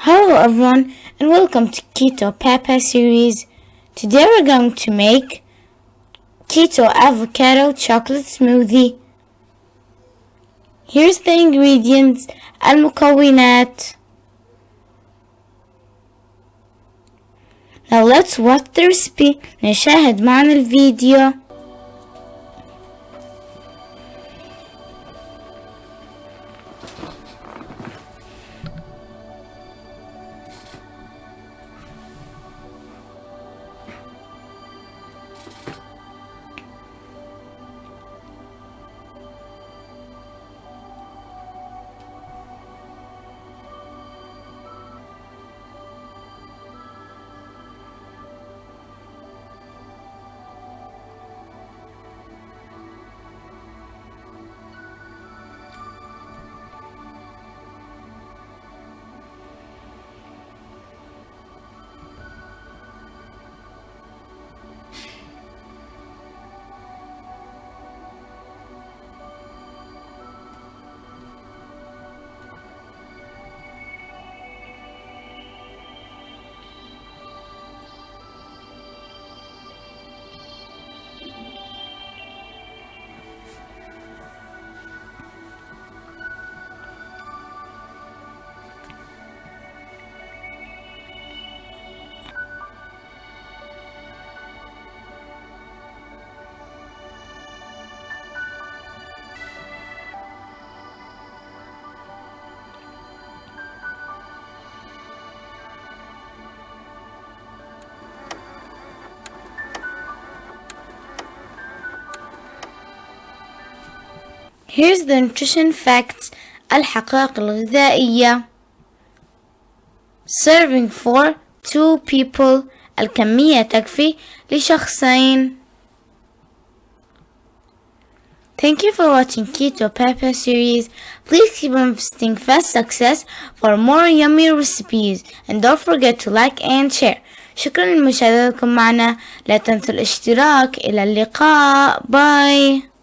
Hello everyone and welcome to Keto PaPa series. Today we're going to make Keto Avocado Chocolate Smoothie. Here's the ingredients المكونات. Now let's watch the recipe. نشاهد معنا الفيديو. Here's the nutrition facts. الحقائق الغذائية. Serving for 2 people. الكمية تكفي لشخصين. Thank you for watching Keto PaPa series. Please keep on visiting Fast Success for more yummy recipes. And don't forget to like and share. شكرا لمشاهدتكم معنا. لا تنسوا الاشتراك. إلى اللقاء. باي.